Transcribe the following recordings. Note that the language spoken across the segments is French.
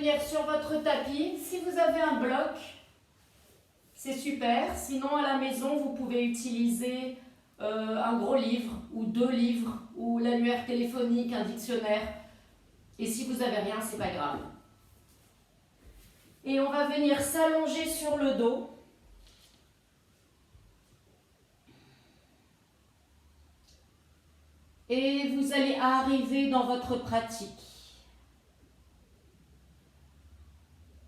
venir sur votre tapis. Si vous avez un bloc, c'est super. Sinon, à la maison, vous pouvez utiliser un gros livre ou 2 livres ou l'annuaire téléphonique, un dictionnaire. Et si vous n'avez rien, c'est pas grave. Et on va venir s'allonger sur le dos. Et vous allez arriver dans votre pratique.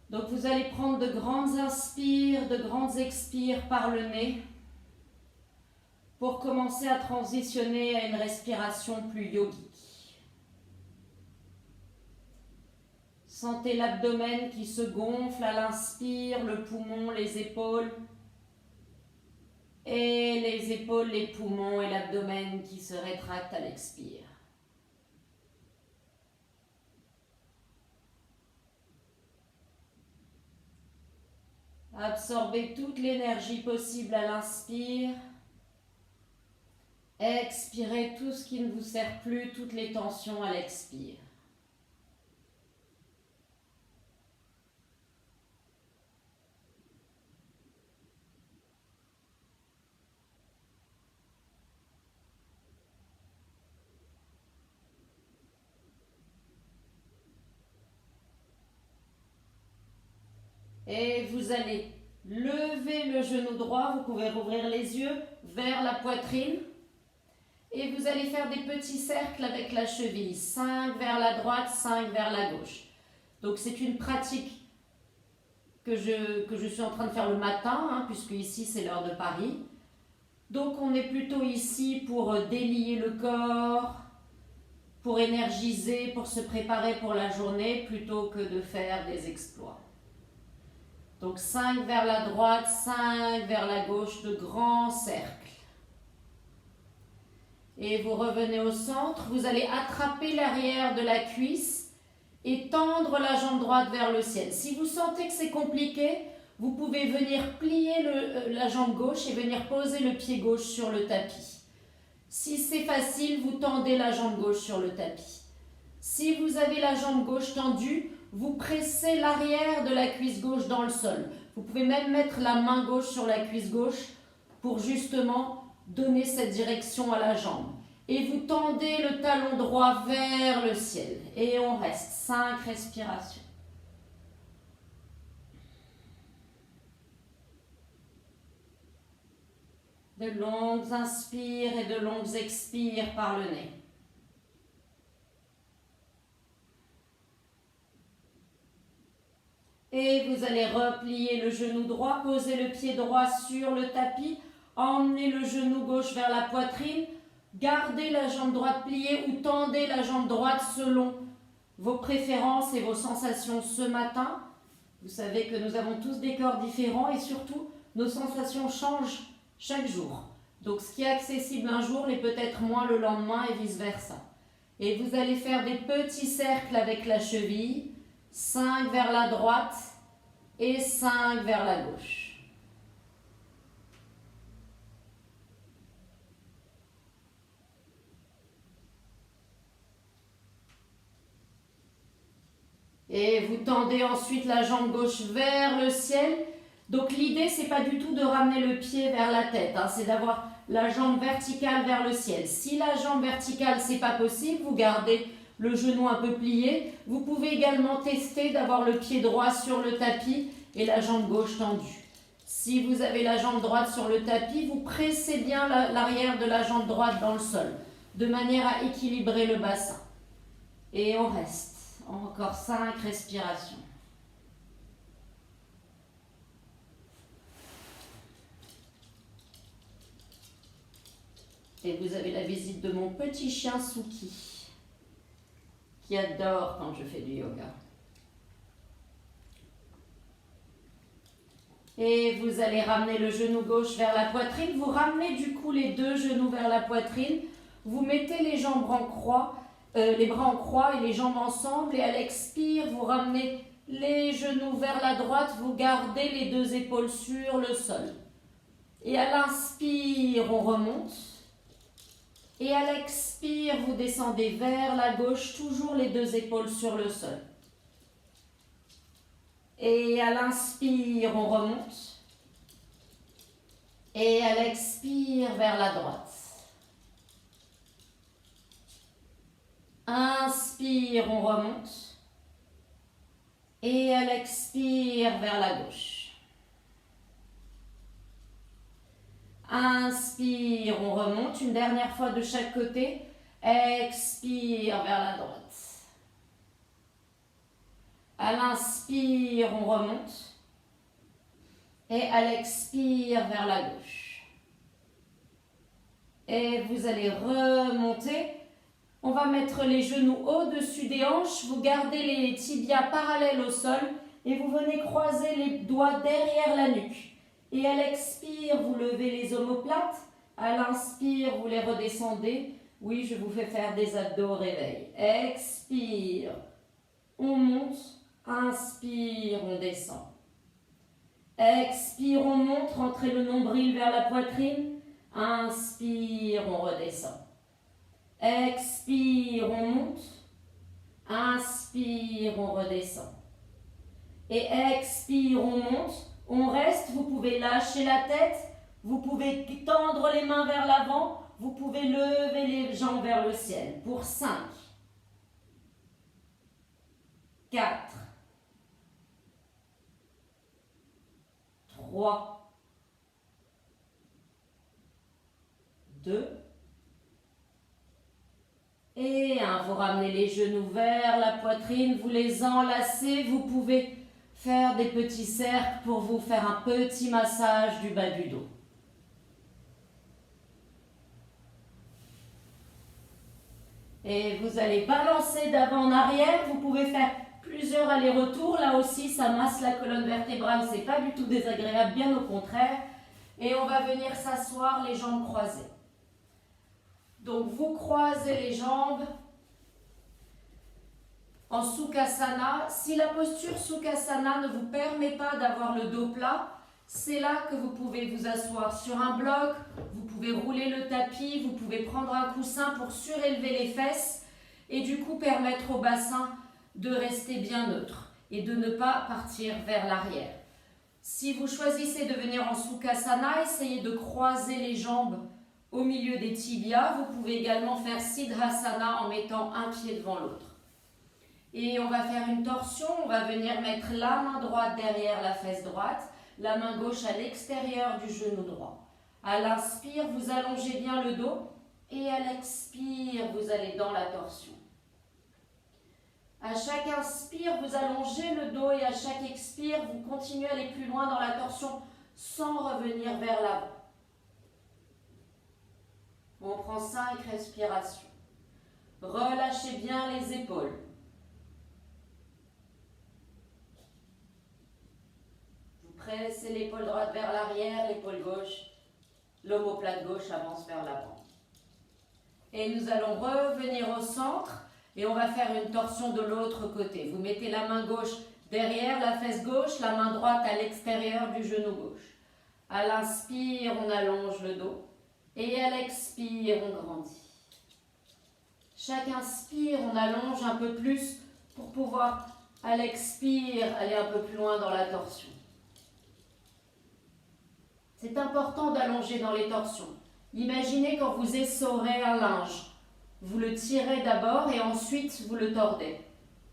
Donc vous allez prendre de grandes inspires, de grandes expires par le nez pour commencer à transitionner à une respiration plus yogique. Sentez l'abdomen qui se gonfle à l'inspire, le poumon, les épaules. Et les épaules, les poumons et l'abdomen qui se rétractent à l'expire. Absorbez toute l'énergie possible à l'inspire. Expirez tout ce qui ne vous sert plus, toutes les tensions à l'expire. Et vous allez lever le genou droit, vous pouvez rouvrir les yeux vers la poitrine. Et vous allez faire des petits cercles avec la cheville, 5 vers la droite, 5 vers la gauche. Donc c'est une pratique que je suis en train de faire le matin, puisque ici c'est l'heure de Paris. Donc on est plutôt ici pour délier le corps, pour énergiser, pour se préparer pour la journée, plutôt que de faire des exploits. Donc 5 vers la droite, 5 vers la gauche, de grands cercles. Et vous revenez au centre, vous allez attraper l'arrière de la cuisse et tendre la jambe droite vers le ciel. Si vous sentez que c'est compliqué, vous pouvez venir plier la jambe gauche et venir poser le pied gauche sur le tapis. Si c'est facile, vous tendez la jambe gauche sur le tapis. Si vous avez la jambe gauche tendue, vous pressez l'arrière de la cuisse gauche dans le sol. Vous pouvez même mettre la main gauche sur la cuisse gauche pour justement donner cette direction à la jambe. Et vous tendez le talon droit vers le ciel. Et on reste 5 respirations. De longues inspires et de longues expires par le nez. Et vous allez replier le genou droit, poser le pied droit sur le tapis, emmenez le genou gauche vers la poitrine, gardez la jambe droite pliée ou tendez la jambe droite selon vos préférences et vos sensations ce matin. Vous savez que nous avons tous des corps différents et surtout, nos sensations changent chaque jour. Donc ce qui est accessible un jour l'est peut-être moins le lendemain et vice-versa. Et vous allez faire des petits cercles avec la cheville, 5 vers la droite et 5 vers la gauche. Et vous tendez ensuite la jambe gauche vers le ciel. Donc l'idée, c'est pas du tout de ramener le pied vers la tête, c'est d'avoir la jambe verticale vers le ciel. Si la jambe verticale, c'est pas possible, vous gardez le genou un peu plié. Vous pouvez également tester d'avoir le pied droit sur le tapis et la jambe gauche tendue. Si vous avez la jambe droite sur le tapis, vous pressez bien l'arrière de la jambe droite dans le sol, de manière à équilibrer le bassin. Et on reste. Encore 5 respirations. Et vous avez la visite de mon petit chien Suki, qui adore quand je fais du yoga. Et vous allez ramener le genou gauche vers la poitrine. Vous ramenez du coup les 2 genoux vers la poitrine. Vous mettez les jambes en croix, les bras en croix et les jambes ensemble. Et à l'expire, vous ramenez les genoux vers la droite. Vous gardez les 2 épaules sur le sol. Et à l'inspire, on remonte. Et à l'expire, vous descendez vers la gauche, toujours les 2 épaules sur le sol. Et à l'inspire, on remonte. Et à l'expire, vers la droite. Inspire, on remonte. Et à l'expire, vers la gauche. Inspire, on remonte. Une dernière fois de chaque côté. Expire vers la droite. À l'inspire, on remonte. Et à l'expire, vers la gauche. Et vous allez remonter. On va mettre les genoux au-dessus des hanches. Vous gardez les tibias parallèles au sol. Et vous venez croiser les doigts derrière la nuque. Et à l'expire, vous levez les omoplates. À l'inspire, vous les redescendez. Oui, je vous fais faire des abdos au réveil. Expire. On monte. Inspire, on descend. Expire, on monte. Rentrez le nombril vers la poitrine. Inspire, on redescend. Expire, on monte. Inspire, on redescend. Et expire, on monte. On reste, vous pouvez lâcher la tête. Vous pouvez tendre les mains vers l'avant. Vous pouvez lever les jambes vers le ciel. Pour 5, 4, 3, 2, et 1. Vous ramenez les genoux vers la poitrine, vous les enlacez. Vous pouvez faire des petits cercles pour vous faire un petit massage du bas du dos. Et vous allez balancer d'avant en arrière. Vous pouvez faire plusieurs allers-retours. Là aussi, ça masse la colonne vertébrale. Ce n'est pas du tout désagréable, bien au contraire. Et on va venir s'asseoir les jambes croisées. Donc, vous croisez les jambes en Sukhasana. Si la posture Sukhasana ne vous permet pas d'avoir le dos plat, c'est là que vous pouvez vous asseoir sur un bloc. Vous pouvez rouler le tapis, vous pouvez prendre un coussin pour surélever les fesses et du coup permettre au bassin de rester bien neutre et de ne pas partir vers l'arrière. Si vous choisissez de venir en Sukhasana, essayez de croiser les jambes au milieu des tibias. Vous pouvez également faire Siddhasana en mettant un pied devant l'autre. Et on va faire une torsion. On va venir mettre la main droite derrière la fesse droite, la main gauche à l'extérieur du genou droit. À l'inspire, vous allongez bien le dos et à l'expire, vous allez dans la torsion. À chaque inspire, vous allongez le dos et à chaque expire, vous continuez à aller plus loin dans la torsion sans revenir vers l'avant. On prend 5 respirations. Relâchez bien les épaules. Vous pressez l'épaule droite vers l'arrière, l'épaule gauche, l'omoplate gauche avance vers l'avant. Et nous allons revenir au centre et on va faire une torsion de l'autre côté. Vous mettez la main gauche derrière la fesse gauche, la main droite à l'extérieur du genou gauche. À l'inspire, on allonge le dos. Et à l'expire, on grandit. Chaque inspire, on allonge un peu plus pour pouvoir, à l'expire, aller un peu plus loin dans la torsion. C'est important d'allonger dans les torsions. Imaginez quand vous essorez un linge. Vous le tirez d'abord et ensuite vous le tordez.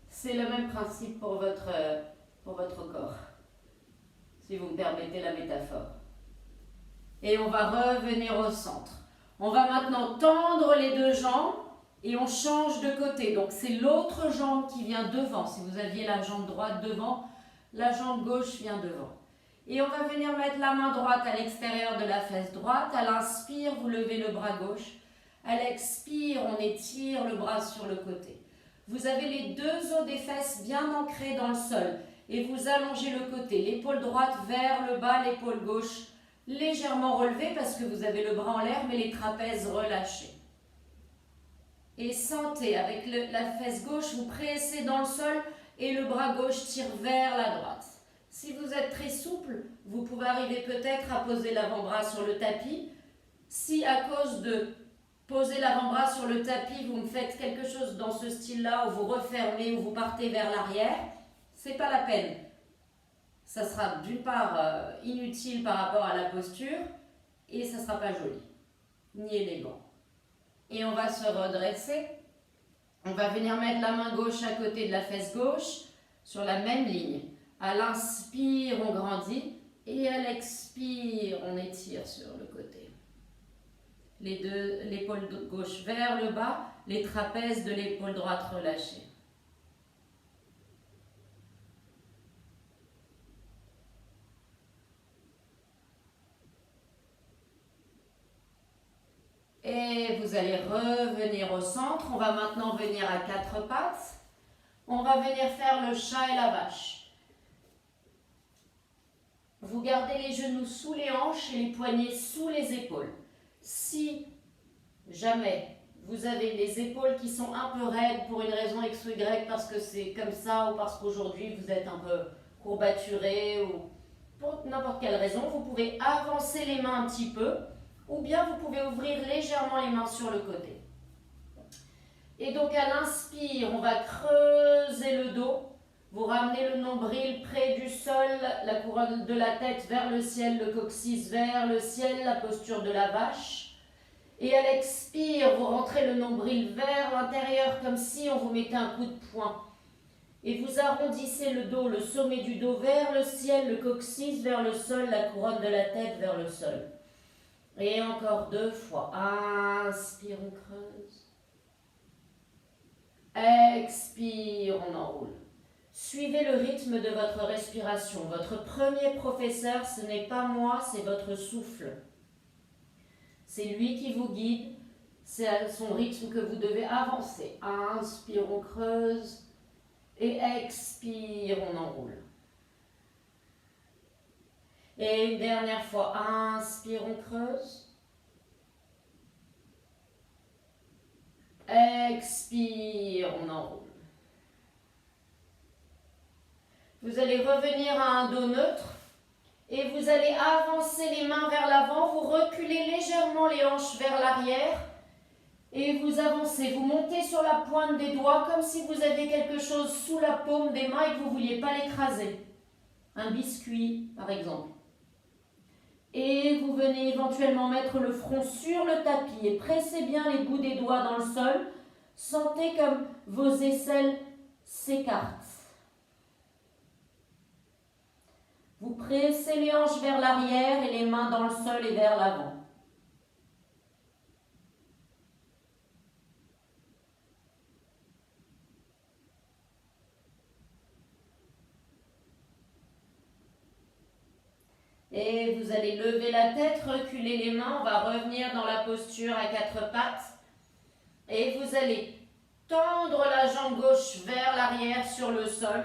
C'est le même principe pour votre corps, si vous me permettez la métaphore. Et on va revenir au centre. On va maintenant tendre les deux jambes et on change de côté. Donc c'est l'autre jambe qui vient devant. Si vous aviez la jambe droite devant, la jambe gauche vient devant. Et on va venir mettre la main droite à l'extérieur de la fesse droite. À l'inspire, vous levez le bras gauche. À l'expire, on étire le bras sur le côté. Vous avez les deux os des fesses bien ancrés dans le sol. Et vous allongez le côté. L'épaule droite vers le bas, l'épaule gauche légèrement relevée parce que vous avez le bras en l'air, mais les trapèzes relâchés. Et sentez, avec la fesse gauche, vous pressez dans le sol et le bras gauche tire vers la droite. Si vous êtes très souple, vous pouvez arriver peut-être à poser l'avant-bras sur le tapis. Si à cause de poser l'avant-bras sur le tapis, vous me faites quelque chose dans ce style-là, où vous refermez, ou vous partez vers l'arrière, c'est pas la peine. ça sera d'une part inutile par rapport à la posture et ça ne sera pas joli, ni élégant. Et on va se redresser. On va venir mettre la main gauche à côté de la fesse gauche sur la même ligne. À l'inspire, on grandit et à l'expire, on étire sur le côté. L'épaule gauche vers le bas, les trapèzes de l'épaule droite relâchés. Et vous allez revenir au centre. On va maintenant venir à quatre pattes. On va venir faire le chat et la vache. Vous gardez les genoux sous les hanches et les poignets sous les épaules. Si jamais vous avez les épaules qui sont un peu raides pour une raison X ou Y, parce que c'est comme ça ou parce qu'aujourd'hui vous êtes un peu courbaturé ou pour n'importe quelle raison, vous pouvez avancer les mains un petit peu ou bien vous pouvez ouvrir légèrement les mains sur le côté. Et donc à l'inspire, on va creuser le dos. Vous ramenez le nombril près du sol, la couronne de la tête vers le ciel, le coccyx vers le ciel, la posture de la vache. Et à l'expire, vous rentrez le nombril vers l'intérieur comme si on vous mettait un coup de poing. Et vous arrondissez le dos, le sommet du dos vers le ciel, le coccyx vers le sol, la couronne de la tête vers le sol. Et encore 2 fois. Inspire, on creuse. Expire, on enroule. Suivez le rythme de votre respiration. Votre premier professeur, ce n'est pas moi, c'est votre souffle. C'est lui qui vous guide. C'est à son rythme que vous devez avancer. Inspire, on creuse. Et expire, on enroule. Et une dernière fois. Inspire, on creuse. Expire, on enroule. Vous allez revenir à un dos neutre et vous allez avancer les mains vers l'avant, vous reculez légèrement les hanches vers l'arrière et vous avancez, vous montez sur la pointe des doigts comme si vous aviez quelque chose sous la paume des mains et que vous ne vouliez pas l'écraser. Un biscuit par exemple. Et vous venez éventuellement mettre le front sur le tapis et pressez bien les bouts des doigts dans le sol. Sentez comme vos aisselles s'écartent. Vous pressez les hanches vers l'arrière et les mains dans le sol et vers l'avant. Et vous allez lever la tête, reculer les mains. On va revenir dans la posture à quatre pattes. Et vous allez tendre la jambe gauche vers l'arrière sur le sol.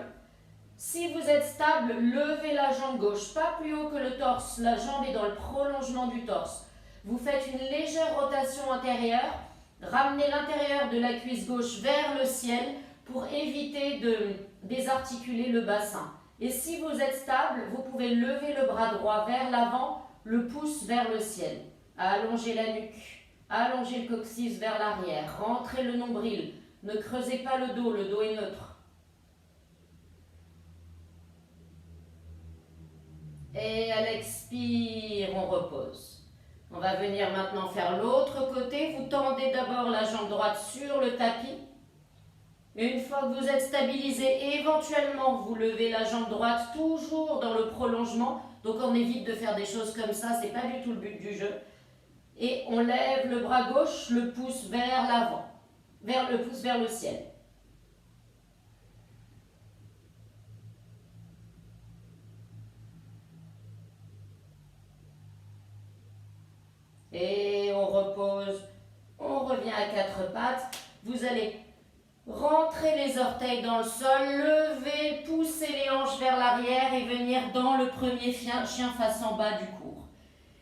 Si vous êtes stable, levez la jambe gauche, pas plus haut que le torse. La jambe est dans le prolongement du torse. Vous faites une légère rotation antérieure. Ramenez l'intérieur de la cuisse gauche vers le ciel pour éviter de désarticuler le bassin. Et si vous êtes stable, vous pouvez lever le bras droit vers l'avant, le pouce vers le ciel. Allongez la nuque, allongez le coccyx vers l'arrière, rentrez le nombril. Ne creusez pas le dos est neutre. Et à l'expire, on repose. On va venir maintenant faire l'autre côté. Vous tendez d'abord la jambe droite sur le tapis. Une fois que vous êtes stabilisé, éventuellement, vous levez la jambe droite toujours dans le prolongement. Donc on évite de faire des choses comme ça, ce n'est pas du tout le but du jeu. Et on lève le bras gauche, le pouce vers l'avant, le pouce vers le ciel. Et on repose, on revient à quatre pattes. Vous allez rentrer les orteils dans le sol, lever, pousser les hanches vers l'arrière et venir dans le premier chien face en bas du cours.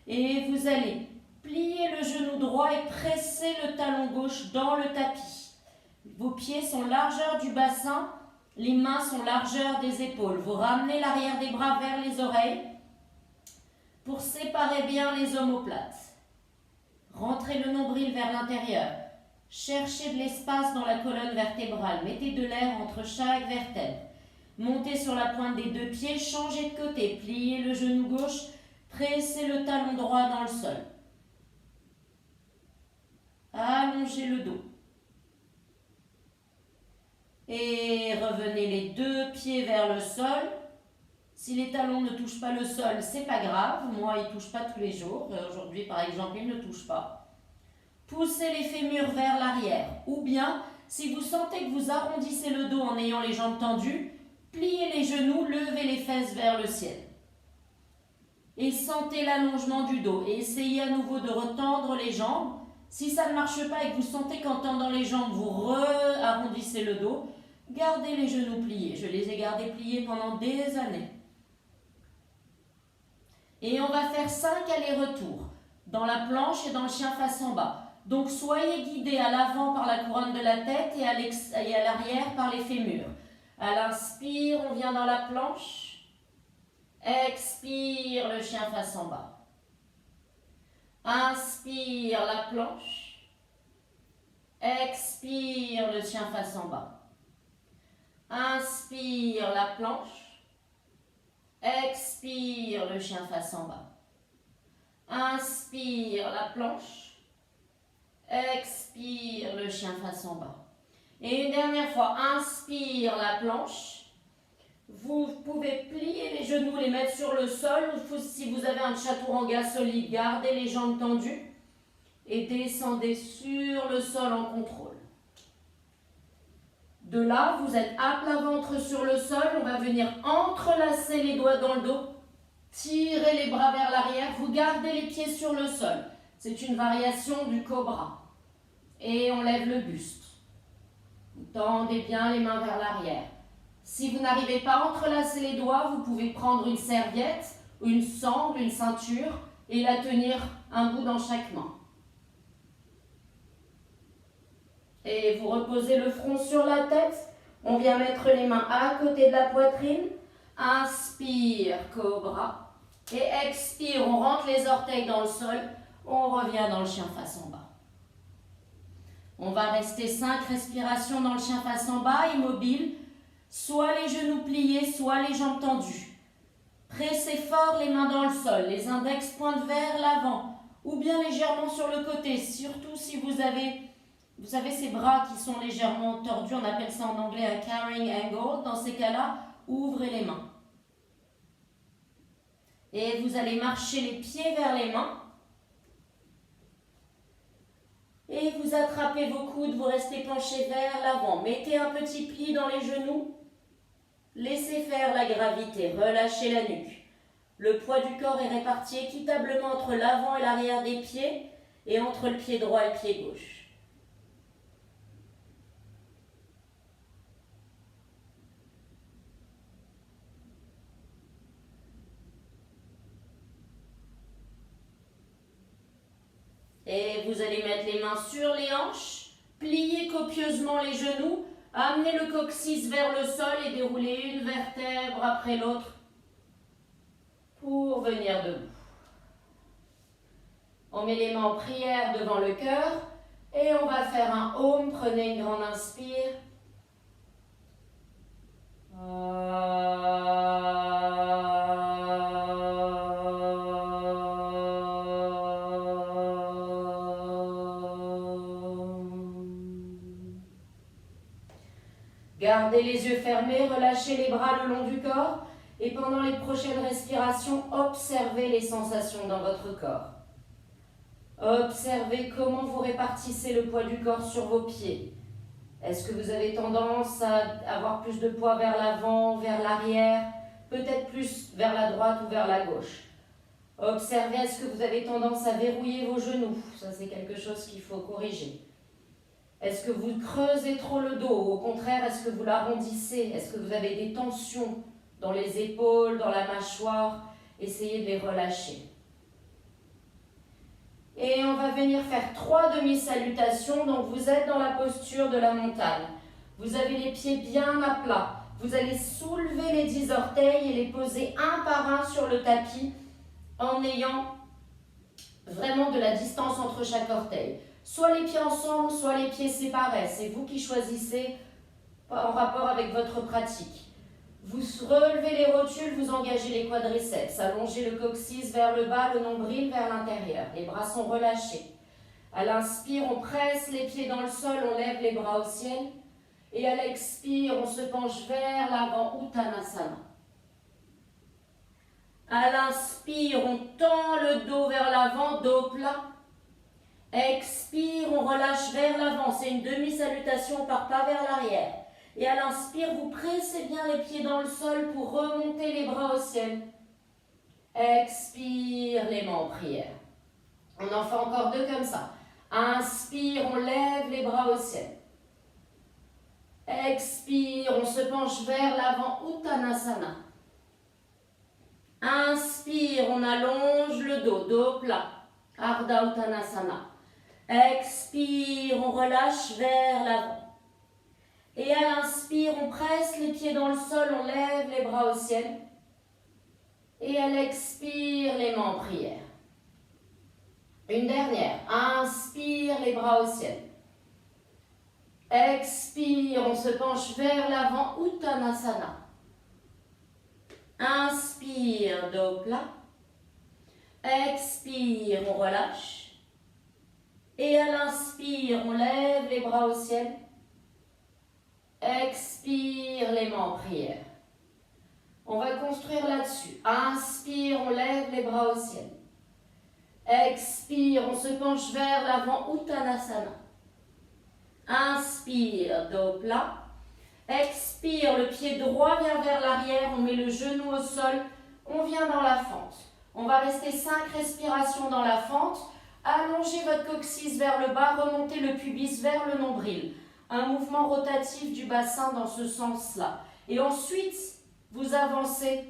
Et vous allez plier le genou droit et presser le talon gauche dans le tapis. Vos pieds sont largeur du bassin, les mains sont largeur des épaules. Vous ramenez l'arrière des bras vers les oreilles pour séparer bien les omoplates. Rentrez le nombril vers l'intérieur. Cherchez de l'espace dans la colonne vertébrale. Mettez de l'air entre chaque vertèbre. Montez sur la pointe des deux pieds, changez de côté, pliez le genou gauche, pressez le talon droit dans le sol. Allongez le dos. Et revenez les deux pieds vers le sol. Si les talons ne touchent pas le sol, c'est pas grave. Moi, ils ne touchent pas tous les jours. Aujourd'hui, par exemple, ils ne touchent pas. Poussez les fémurs vers l'arrière. Ou bien, si vous sentez que vous arrondissez le dos en ayant les jambes tendues, pliez les genoux, levez les fesses vers le ciel. Et sentez l'allongement du dos. Et essayez à nouveau de retendre les jambes. Si ça ne marche pas et que vous sentez qu'en tendant les jambes, vous arrondissez le dos, gardez les genoux pliés. Je les ai gardés pliés pendant des années. Et on va faire 5 allers-retours dans la planche et dans le chien face en bas. Donc soyez guidés à l'avant par la couronne de la tête et à l'arrière par les fémurs. À l'inspire, on vient dans la planche. Expire, le chien face en bas. Inspire, la planche. Expire, le chien face en bas. Inspire, la planche. Expire, le chien face en bas. Inspire, la planche. Expire, le chien face en bas. Et une dernière fois, inspire, la planche. Vous pouvez plier les genoux, les mettre sur le sol. Si vous avez un chaturanga solide, gardez les jambes tendues. Et descendez sur le sol en contrôle. De là, vous êtes à plat ventre sur le sol. On va venir entrelacer les doigts dans le dos. Tirez les bras vers l'arrière. Vous gardez les pieds sur le sol. C'est une variation du cobra. Et on lève le buste. Vous tendez bien les mains vers l'arrière. Si vous n'arrivez pas à entrelacer les doigts, vous pouvez prendre une serviette, une sangle, une ceinture et la tenir un bout dans chaque main. Et vous reposez le front sur la tête. On vient mettre les mains à côté de la poitrine. Inspire, cobra. Et expire, on rentre les orteils dans le sol. On revient dans le chien face en bas. On va rester 5 respirations dans le chien face en bas, immobile. Soit les genoux pliés, soit les jambes tendues. Pressez fort les mains dans le sol. Les index pointent vers l'avant. Ou bien légèrement sur le côté. Surtout si vous avez... Vous savez, ces bras qui sont légèrement tordus, on appelle ça en anglais un carrying angle. Dans ces cas-là, ouvrez les mains. Et vous allez marcher les pieds vers les mains. Et vous attrapez vos coudes, vous restez penché vers l'avant. Mettez un petit pli dans les genoux. Laissez faire la gravité, relâchez la nuque. Le poids du corps est réparti équitablement entre l'avant et l'arrière des pieds et entre le pied droit et le pied gauche. Et vous allez mettre les mains sur les hanches, plier copieusement les genoux, amener le coccyx vers le sol et dérouler une vertèbre après l'autre pour venir debout. On met les mains en prière devant le cœur et on va faire un Om. Prenez une grande inspire. Gardez les yeux fermés, relâchez les bras le long du corps et pendant les prochaines respirations, observez les sensations dans votre corps. Observez comment vous répartissez le poids du corps sur vos pieds. Est-ce que vous avez tendance à avoir plus de poids vers l'avant, vers l'arrière, peut-être plus vers la droite ou vers la gauche? Observez, est-ce que vous avez tendance à verrouiller vos genoux? Ça, c'est quelque chose qu'il faut corriger. Est-ce que vous creusez trop le dos? Au contraire, est-ce que vous l'arrondissez? Est-ce que vous avez des tensions dans les épaules, dans la mâchoire? Essayez de les relâcher. Et on va venir faire 3 demi-salutations. Donc vous êtes dans la posture de la montagne. Vous avez les pieds bien à plat. Vous allez soulever les 10 orteils et les poser un par un sur le tapis en ayant vraiment de la distance entre chaque orteil. Soit les pieds ensemble, soit les pieds séparés. C'est vous qui choisissez en rapport avec votre pratique. relevez les rotules, vous engagez les quadriceps. Allongez le coccyx vers le bas, le nombril vers l'intérieur. Les bras sont relâchés. À l'inspire, on presse les pieds dans le sol, on lève les bras au ciel. Et à l'expire, on se penche vers l'avant, Uttanasana. À l'inspire, on tend le dos vers l'avant, dos plat. Expire, on relâche vers l'avant. C'est une demi-salutation, on part pas vers l'arrière. Et à l'inspire, vous pressez bien les pieds dans le sol pour remonter les bras au ciel. Expire, les mains en prière. On en fait encore deux comme ça. Inspire, on lève les bras au ciel. Expire, on se penche vers l'avant, Uttanasana. Inspire, on allonge le dos plat, Ardha Uttanasana. Expire, on relâche vers l'avant. Et à l'inspire, on presse les pieds dans le sol, on lève les bras au ciel. Et à l'expire, les mains en prière. Une dernière. Inspire, les bras au ciel. Expire, on se penche vers l'avant, Uttanasana. Inspire, dos plat. Expire, on relâche. Et à l'inspire, on lève les bras au ciel. Expire, les mains en prière. On va construire là-dessus. Inspire, on lève les bras au ciel. Expire, on se penche vers l'avant, Uttanasana. Inspire, dos plat. Expire, le pied droit vient vers l'arrière, on met le genou au sol, on vient dans la fente. On va rester 5 respirations dans la fente. Allongez votre coccyx vers le bas, remontez le pubis vers le nombril. Un mouvement rotatif du bassin dans ce sens-là. Et ensuite, vous avancez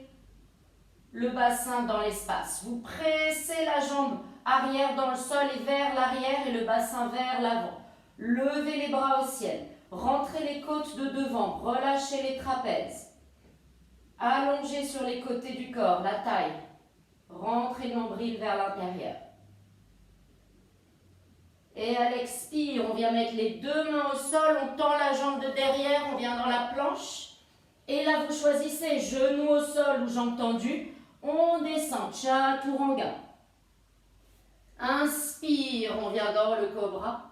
le bassin dans l'espace. Vous pressez la jambe arrière dans le sol et vers l'arrière et le bassin vers l'avant. Levez les bras au ciel. Rentrez les côtes de devant. Relâchez les trapèzes. Allongez sur les côtés du corps, la taille. Rentrez le nombril vers l'intérieur. Et à l'expire, on vient mettre les deux mains au sol, on tend la jambe de derrière, on vient dans la planche. Et là, vous choisissez genou au sol ou jambe tendue. On descend, Chaturanga. Inspire, on vient dans le cobra.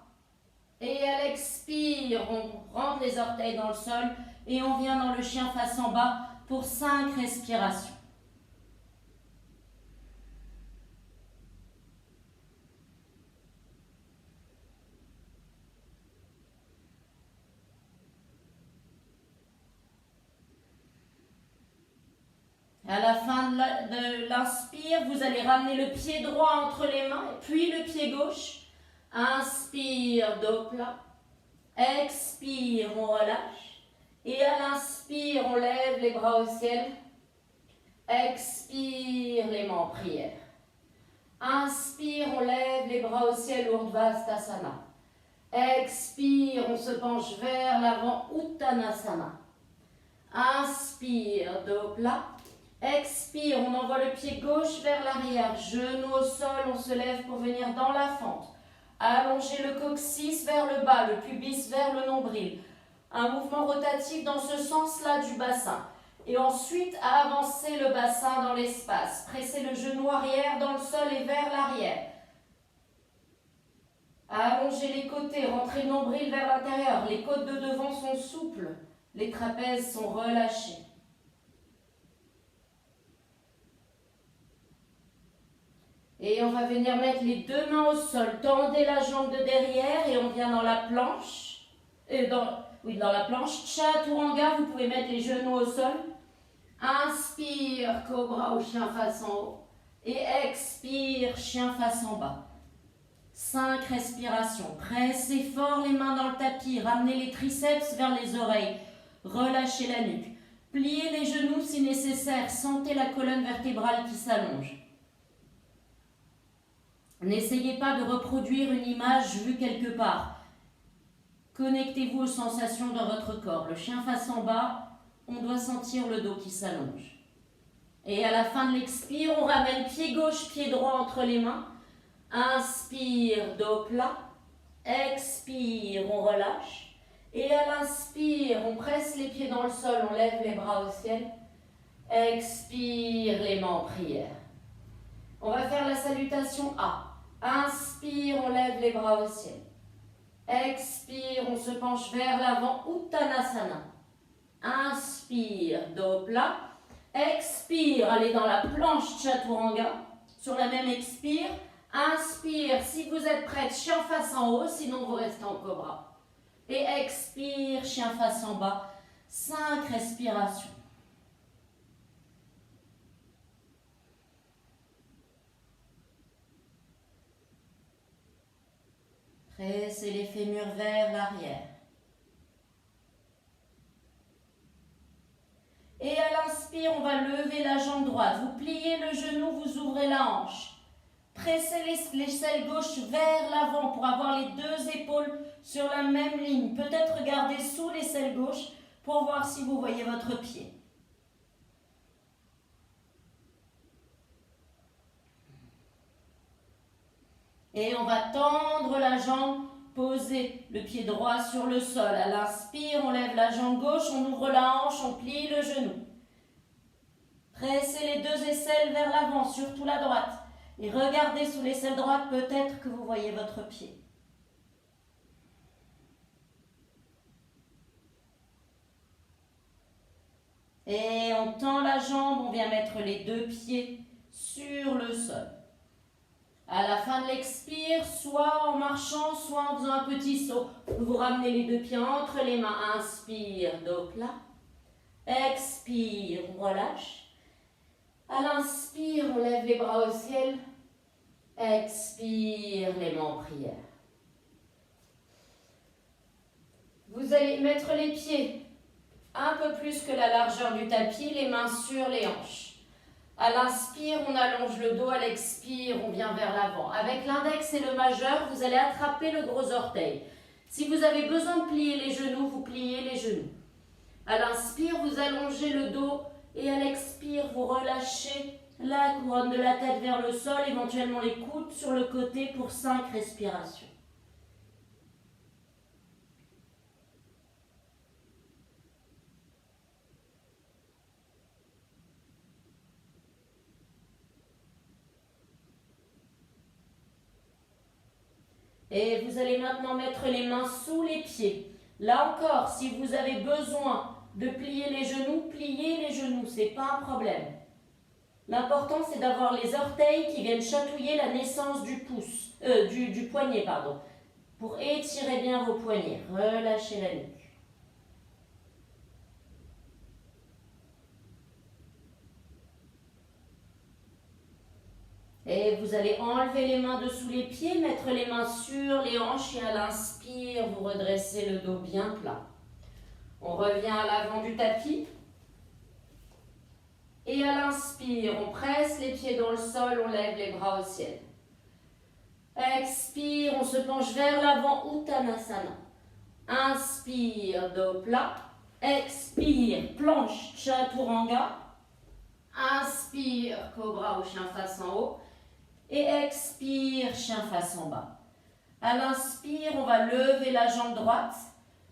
Et à l'expire, on rentre les orteils dans le sol et on vient dans le chien face en bas pour 5 respirations. À la fin de l'inspire, vous allez ramener le pied droit entre les mains, puis le pied gauche. Inspire, dos plat. Expire, on relâche. Et à l'inspire, on lève les bras au ciel. Expire, les mains en prière. Inspire, on lève les bras au ciel, Urdhva-sthasana. Expire, on se penche vers l'avant, Uttanasana. Inspire, dos plat. Expire, on envoie le pied gauche vers l'arrière, genou au sol, on se lève pour venir dans la fente. Allongez le coccyx vers le bas, le pubis vers le nombril. Un mouvement rotatif dans ce sens-là du bassin. Et ensuite, avancez le bassin dans l'espace. Pressez le genou arrière dans le sol et vers l'arrière. Allongez les côtés, rentrez le nombril vers l'intérieur. Les côtes de devant sont souples, les trapèzes sont relâchés. Et on va venir mettre les deux mains au sol. Tendez la jambe de derrière et on vient dans la planche. Dans la planche. Chaturanga, vous pouvez mettre les genoux au sol. Inspire, cobra ou chien face en haut. Et expire, chien face en bas. 5 respirations. Pressez fort les mains dans le tapis. Ramenez les triceps vers les oreilles. Relâchez la nuque. Pliez les genoux si nécessaire. Sentez la colonne vertébrale qui s'allonge. N'essayez pas de reproduire une image vue quelque part. Connectez-vous aux sensations dans votre corps. Le chien face en bas, on doit sentir le dos qui s'allonge. Et à la fin de l'expire, on ramène pied gauche, pied droit entre les mains. Inspire, dos plat. Expire, on relâche. Et à l'inspire, on presse les pieds dans le sol, on lève les bras au ciel. Expire, les mains en prière. On va faire la salutation A. Inspire, on lève les bras au ciel. Expire, on se penche vers l'avant, Uttanasana. Inspire, dos plat. Expire, allez dans la planche Chaturanga. Sur la même expire. Inspire, si vous êtes prête, chien face en haut, sinon vous restez en cobra. Et expire, chien face en bas. 5 respirations. Pressez les fémurs vers l'arrière. Et à l'inspire, on va lever la jambe droite. Vous pliez le genou, vous ouvrez la hanche. Pressez l'aisselle gauche vers l'avant pour avoir les deux épaules sur la même ligne. Peut-être regardez sous l'aisselle gauche pour voir si vous voyez votre pied. Et on va tendre la jambe, poser le pied droit sur le sol. À l'inspire, on lève la jambe gauche, on ouvre la hanche, on plie le genou. Pressez les deux aisselles vers l'avant, surtout la droite. Et regardez sous l'aisselle droite, peut-être que vous voyez votre pied. Et on tend la jambe, on vient mettre les deux pieds sur le sol. À la fin de l'expire, soit en marchant, soit en faisant un petit saut. Vous ramenez les deux pieds entre les mains. Inspire, dos plat. Expire, on relâche. À l'inspire, on lève les bras au ciel. Expire, les mains en prière. Vous allez mettre les pieds un peu plus que la largeur du tapis, les mains sur les hanches. À l'inspire, on allonge le dos, à l'expire, on vient vers l'avant. Avec l'index et le majeur, vous allez attraper le gros orteil. Si vous avez besoin de plier les genoux, vous pliez les genoux. À l'inspire, vous allongez le dos et à l'expire, vous relâchez la couronne de la tête vers le sol, éventuellement les coudes sur le côté pour 5 respirations. Et vous allez maintenant mettre les mains sous les pieds. Là encore, si vous avez besoin de plier les genoux, pliez les genoux, ce n'est pas un problème. L'important, c'est d'avoir les orteils qui viennent chatouiller la naissance du poignet, pour étirer bien vos poignets. Relâchez la nuque. Et vous allez enlever les mains dessous les pieds, mettre les mains sur les hanches et à l'inspire, vous redressez le dos bien plat. On revient à l'avant du tapis. Et à l'inspire, on presse les pieds dans le sol, on lève les bras au ciel. Expire, on se penche vers l'avant, Uttanasana. Inspire, dos plat. Expire, planche, Chaturanga. Inspire, cobra ou chien face en haut. Et expire, chien face en bas. À l'inspire, on va lever la jambe droite.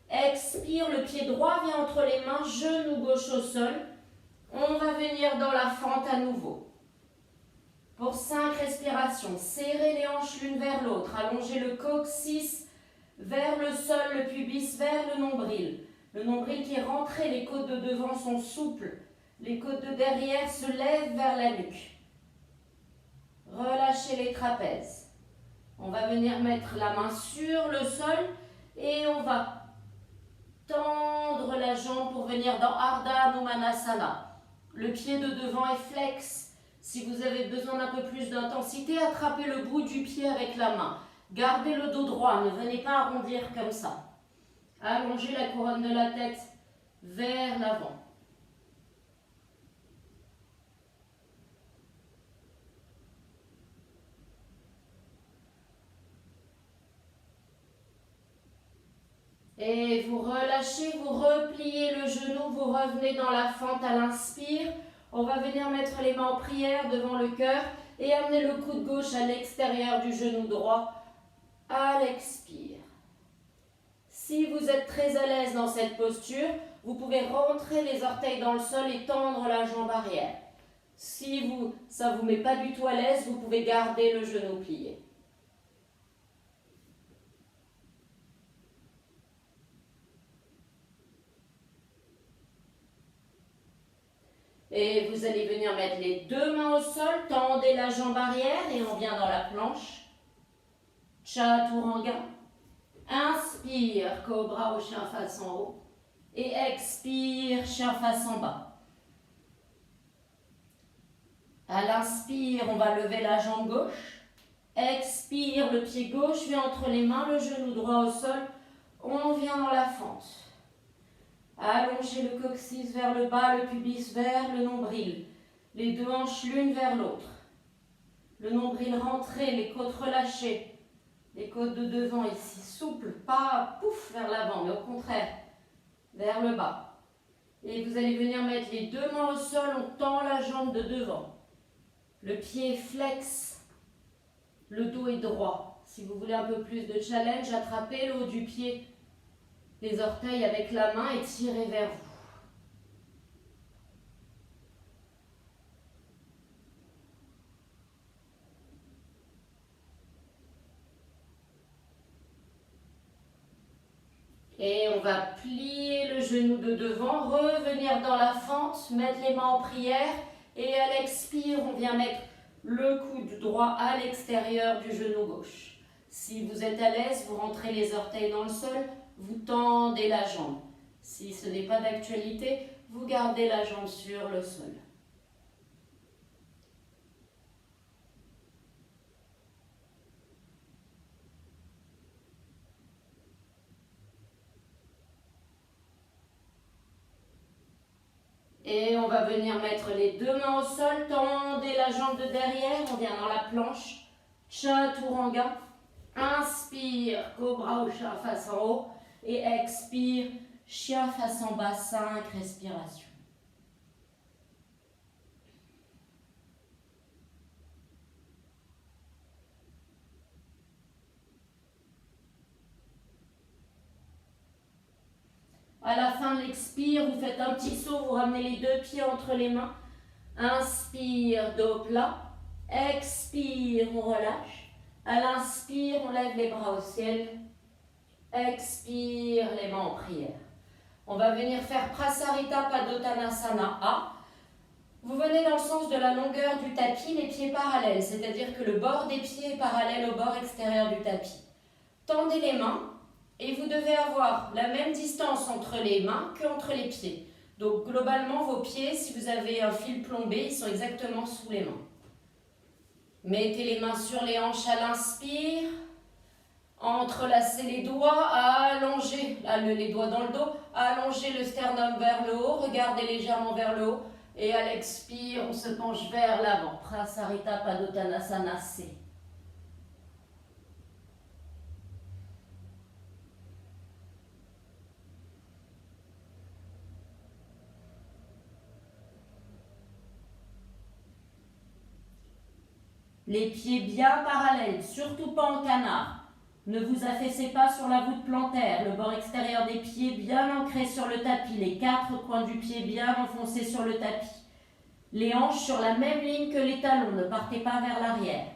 Expire, le pied droit vient entre les mains, genou gauche au sol. On va venir dans la fente à nouveau. Pour 5 respirations, serrez les hanches l'une vers l'autre. Allongez le coccyx vers le sol, le pubis vers le nombril. Le nombril qui est rentré, les côtes de devant sont souples. Les côtes de derrière se lèvent vers la nuque. Relâchez les trapèzes. On va venir mettre la main sur le sol et on va tendre la jambe pour venir dans Ardha Numanasana. Le pied de devant est flex. Si vous avez besoin d'un peu plus d'intensité, attrapez le bout du pied avec la main. Gardez le dos droit, ne venez pas arrondir comme ça. Allongez la couronne de la tête vers l'avant. Et vous relâchez, vous repliez le genou, vous revenez dans la fente à l'inspire. On va venir mettre les mains en prière devant le cœur et amener le coude gauche à l'extérieur du genou droit à l'expire. Si vous êtes très à l'aise dans cette posture, vous pouvez rentrer les orteils dans le sol et tendre la jambe arrière. Si ça ne vous met pas du tout à l'aise, vous pouvez garder le genou plié. Et vous allez venir mettre les deux mains au sol, tendez la jambe arrière et on vient dans la planche. Chaturanga. Inspire, cobra au chien face en haut. Et expire, chien face en bas. À l'inspire, on va lever la jambe gauche. Expire, le pied gauche vient entre les mains, le genou droit au sol. On vient dans la fente. Allongez le coccyx vers le bas, le pubis vers le nombril. Les deux hanches l'une vers l'autre. Le nombril rentré, les côtes relâchées. Les côtes de devant ici souples, pas pouf vers l'avant, mais au contraire, vers le bas. Et vous allez venir mettre les deux mains au sol, on tend la jambe de devant. Le pied flex, le dos est droit. Si vous voulez un peu plus de challenge, attrapez le haut du pied, les orteils avec la main et tirez vers vous. Et on va plier le genou de devant, revenir dans la fente, mettre les mains en prière. Et à l'expire, on vient mettre le coude droit à l'extérieur du genou gauche. Si vous êtes à l'aise, vous rentrez les orteils dans le sol, vous tendez la jambe. Si ce n'est pas d'actualité, vous gardez la jambe sur le sol. Et on va venir mettre les deux mains au sol, tendez la jambe de derrière, on vient dans la planche, Chaturanga. Inspire, cobra au chien face en haut. Et expire, chien face en bas, 5 respirations. À la fin de l'expire, vous faites un petit saut, vous ramenez les deux pieds entre les mains. Inspire, dos plat. Expire, on relâche. À l'inspire, on lève les bras au ciel. Expire, les mains en prière. On va venir faire Prasarita Padottanasana A. Vous venez dans le sens de la longueur du tapis, les pieds parallèles, c'est-à-dire que le bord des pieds est parallèle au bord extérieur du tapis. Tendez les mains. Et vous devez avoir la même distance entre les mains qu'entre les pieds. Donc globalement, vos pieds, si vous avez un fil plombé, ils sont exactement sous les mains. Mettez les mains sur les hanches à l'inspire. Entrelacez les doigts, allongez les doigts dans le dos. Allongez le sternum vers le haut, regardez légèrement vers le haut. Et à l'expire, on se penche vers l'avant. Prasarita Padottanasana C. Les pieds bien parallèles, surtout pas en canard. Ne vous affaissez pas sur la voûte plantaire, le bord extérieur des pieds bien ancré sur le tapis, les 4 coins du pied bien enfoncés sur le tapis. Les hanches sur la même ligne que les talons, ne partez pas vers l'arrière.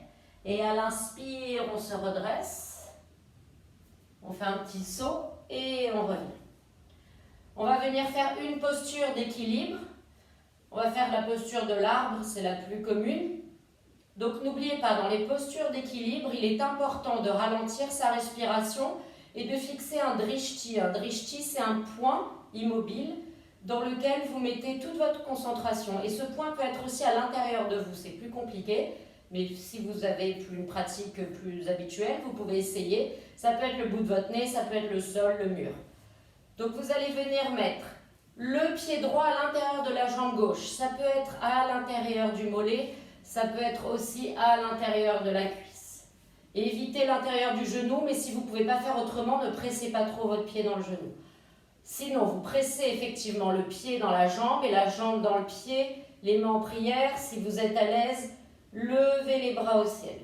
Et à l'inspire, on se redresse. On fait un petit saut et on revient. On va venir faire une posture d'équilibre. On va faire la posture de l'arbre, c'est la plus commune. Donc n'oubliez pas, dans les postures d'équilibre, il est important de ralentir sa respiration et de fixer un drishti. Un drishti, c'est un point immobile dans lequel vous mettez toute votre concentration. Et ce point peut être aussi à l'intérieur de vous, c'est plus compliqué, mais si vous avez une pratique plus habituelle, vous pouvez essayer. Ça peut être le bout de votre nez, ça peut être le sol, le mur. Donc vous allez venir mettre le pied droit à l'intérieur de la jambe gauche. Ça peut être à l'intérieur du mollet. Ça peut être aussi à l'intérieur de la cuisse. Évitez l'intérieur du genou, mais si vous ne pouvez pas faire autrement, ne pressez pas trop votre pied dans le genou. Sinon, vous pressez effectivement le pied dans la jambe et la jambe dans le pied, les mains en prière. Si vous êtes à l'aise, levez les bras au ciel.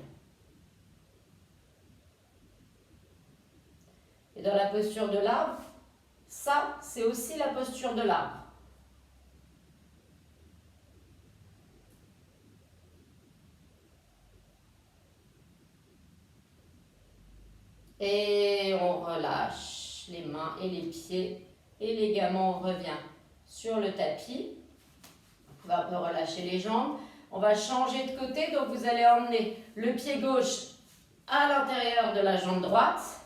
Et dans la posture de l'arbre, Ça, c'est aussi la posture de l'arbre. Et on relâche les mains et les pieds. Et légamment, on revient sur le tapis. On va un peu relâcher les jambes. On va changer de côté. Donc, vous allez emmener le pied gauche à l'intérieur de la jambe droite.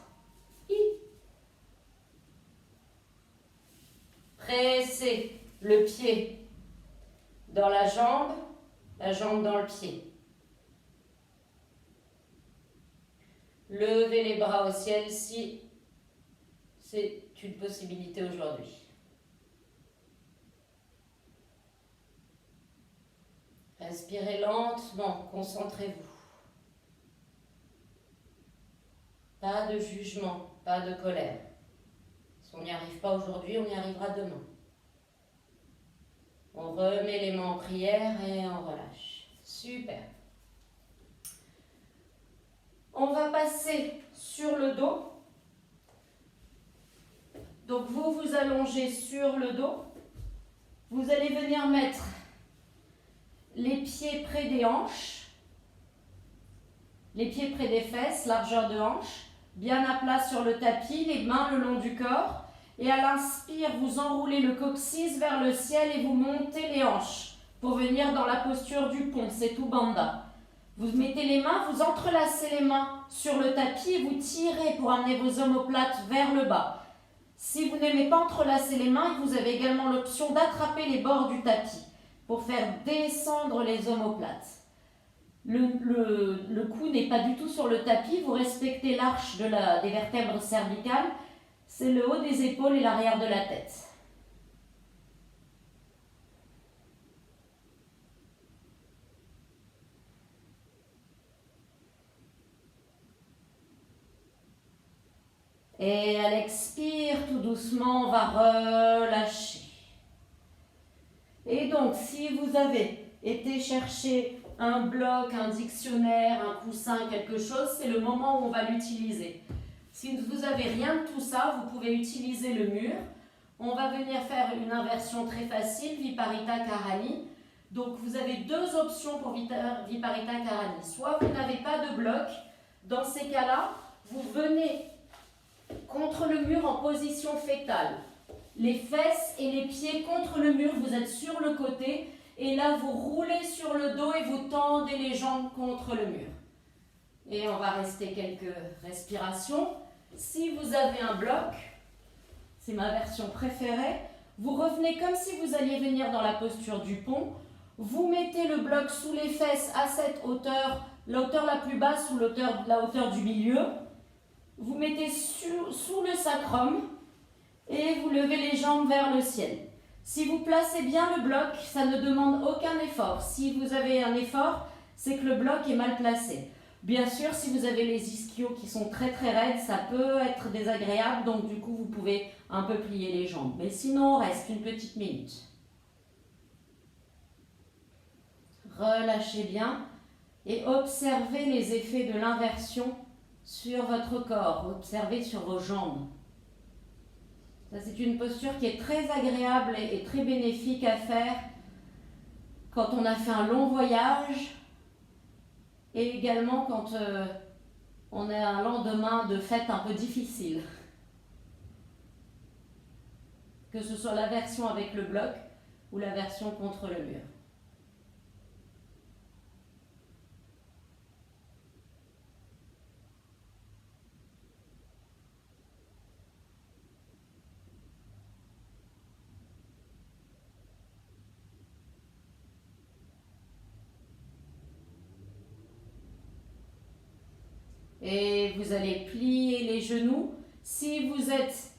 Pressez le pied dans la jambe dans le pied. Levez les bras au ciel si c'est une possibilité aujourd'hui. Respirez lentement, concentrez-vous. Pas de jugement, pas de colère. Si on n'y arrive pas aujourd'hui, on y arrivera demain. On remet les mains en prière et on relâche. Super. On va passer sur le dos. Donc vous vous allongez sur le dos. Vous allez venir mettre les pieds près des hanches. Les pieds près des fesses, largeur de hanche. Bien à plat sur le tapis, les mains le long du corps. Et à l'inspire, vous enroulez le coccyx vers le ciel et vous montez les hanches pour venir dans la posture du pont, Setu Bandha. Vous mettez les mains, vous entrelacez les mains sur le tapis et vous tirez pour amener vos omoplates vers le bas. Si vous n'aimez pas entrelacer les mains, vous avez également l'option d'attraper les bords du tapis pour faire descendre les omoplates. Le cou n'est pas du tout sur le tapis, vous respectez l'arche des vertèbres cervicales. C'est le haut des épaules et l'arrière de la tête. Et à l'expire, tout doucement, on va relâcher. Et donc, si vous avez été chercher un bloc, un dictionnaire, un coussin, quelque chose, c'est le moment où on va l'utiliser. Si vous n'avez rien de tout ça, vous pouvez utiliser le mur. On va venir faire une inversion très facile, Viparita Karani. Donc vous avez deux options pour Viparita Karani. Soit vous n'avez pas de bloc. Dans ces cas-là, vous venez contre le mur en position fétale. Les fesses et les pieds contre le mur, vous êtes sur le côté. Et là, vous roulez sur le dos et vous tendez les jambes contre le mur. Et on va rester quelques respirations. Si vous avez un bloc, c'est ma version préférée, vous revenez comme si vous alliez venir dans la posture du pont. Vous mettez le bloc sous les fesses à cette hauteur, la hauteur la plus basse ou la hauteur du milieu. Vous mettez sous le sacrum et vous levez les jambes vers le ciel. Si vous placez bien le bloc, ça ne demande aucun effort. Si vous avez un effort, c'est que le bloc est mal placé. Bien sûr, si vous avez les ischios qui sont très très raides, ça peut être désagréable, donc du coup vous pouvez un peu plier les jambes. Mais sinon, on reste une petite minute. Relâchez bien et observez les effets de l'inversion sur votre corps. Observez sur vos jambes. Ça, c'est une posture qui est très agréable et très bénéfique à faire quand on a fait un long voyage. Et également quand on a un lendemain de fête un peu difficile. Que ce soit la version avec le bloc ou la version contre le mur. Et vous allez plier les genoux. Si vous êtes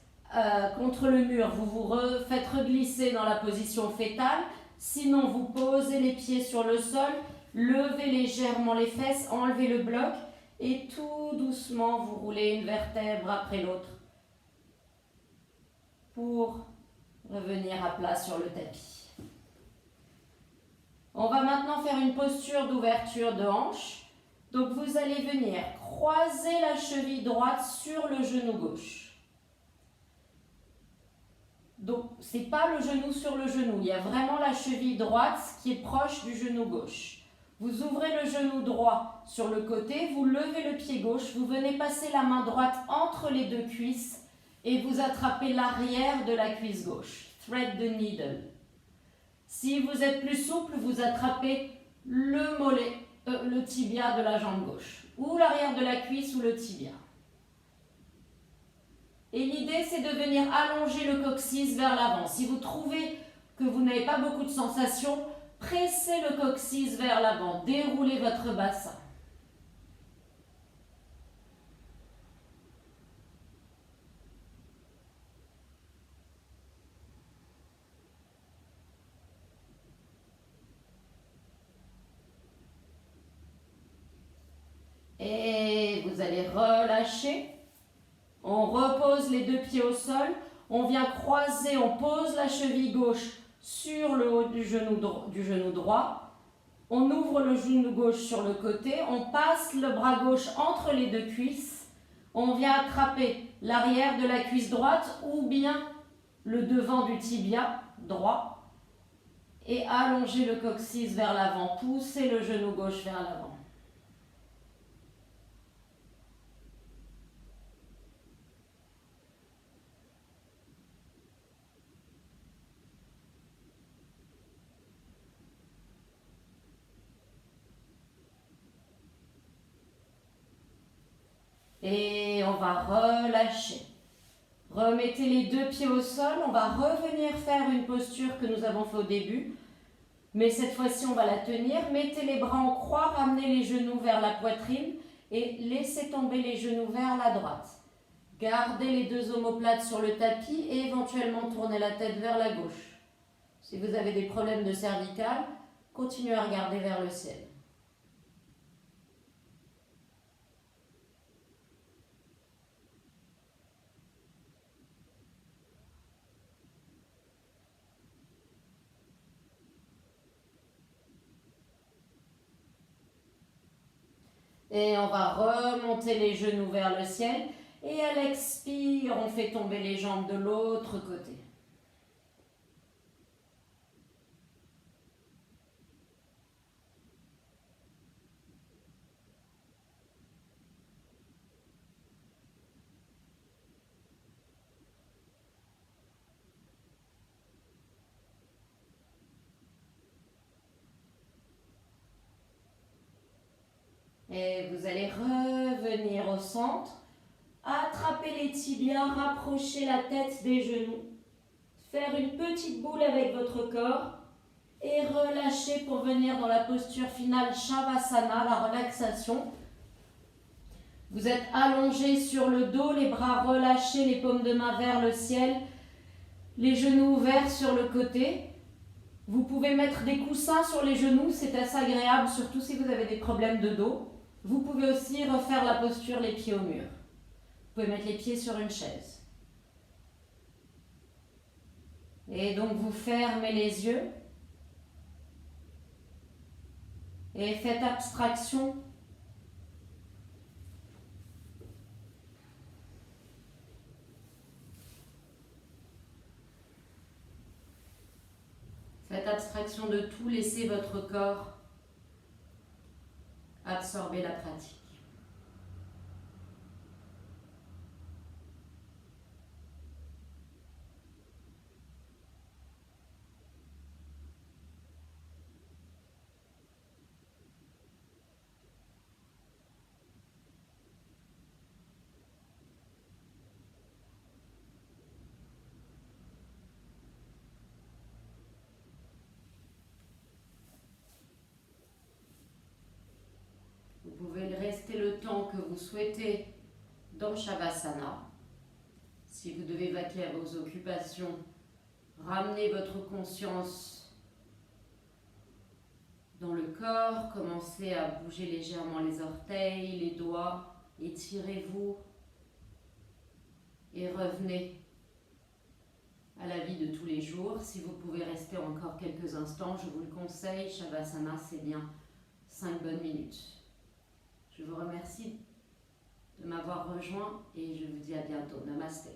contre le mur, vous vous faites reglisser dans la position fétale. Sinon, vous posez les pieds sur le sol, levez légèrement les fesses, enlevez le bloc et tout doucement, vous roulez une vertèbre après l'autre pour revenir à plat sur le tapis. On va maintenant faire une posture d'ouverture de hanche. Donc vous allez venir croiser la cheville droite sur le genou gauche. Donc, ce n'est pas le genou sur le genou. Il y a vraiment la cheville droite qui est proche du genou gauche. Vous ouvrez le genou droit sur le côté, vous levez le pied gauche, vous venez passer la main droite entre les deux cuisses et vous attrapez l'arrière de la cuisse gauche. Thread the needle. Si vous êtes plus souple, vous attrapez le mollet, le tibia de la jambe gauche, ou l'arrière de la cuisse ou le tibia. Et l'idée, c'est de venir allonger le coccyx vers l'avant. Si vous trouvez que vous n'avez pas beaucoup de sensations, pressez le coccyx vers l'avant, déroulez votre bassin. Et vous allez relâcher. On repose les deux pieds au sol. On vient croiser, on pose la cheville gauche sur le haut du genou droit. On ouvre le genou gauche sur le côté. On passe le bras gauche entre les deux cuisses. On vient attraper l'arrière de la cuisse droite ou bien le devant du tibia droit. Et allonger le coccyx vers l'avant. Poussez le genou gauche vers l'avant. Et on va relâcher. Remettez les deux pieds au sol. On va revenir faire une posture que nous avons fait au début. Mais cette fois-ci, on va la tenir. Mettez les bras en croix, ramenez les genoux vers la poitrine et laissez tomber les genoux vers la droite. Gardez les deux omoplates sur le tapis et éventuellement tournez la tête vers la gauche. Si vous avez des problèmes de cervicale, continuez à regarder vers le ciel. Et on va remonter les genoux vers le ciel. Et à l'expire, on fait tomber les jambes de l'autre côté. Et vous allez revenir au centre, attraper les tibias, rapprocher la tête des genoux, faire une petite boule avec votre corps et relâcher pour venir dans la posture finale Shavasana, la relaxation. Vous êtes allongé sur le dos, les bras relâchés, les paumes de main vers le ciel, les genoux ouverts sur le côté. Vous pouvez mettre des coussins sur les genoux, c'est assez agréable, surtout si vous avez des problèmes de dos. Vous pouvez aussi refaire la posture les pieds au mur. Vous pouvez mettre les pieds sur une chaise. Et donc vous fermez les yeux. Et faites abstraction. Faites abstraction de tout, laissez votre corps absorber la pratique. Vous pouvez rester le temps que vous souhaitez dans Shavasana. Si vous devez vaquer à vos occupations, ramenez votre conscience dans le corps, commencez à bouger légèrement les orteils, les doigts, étirez-vous et revenez à la vie de tous les jours. Si vous pouvez rester encore quelques instants, je vous le conseille, Shavasana c'est bien 5 bonnes minutes. Je vous remercie de m'avoir rejoint et je vous dis à bientôt. Namasté.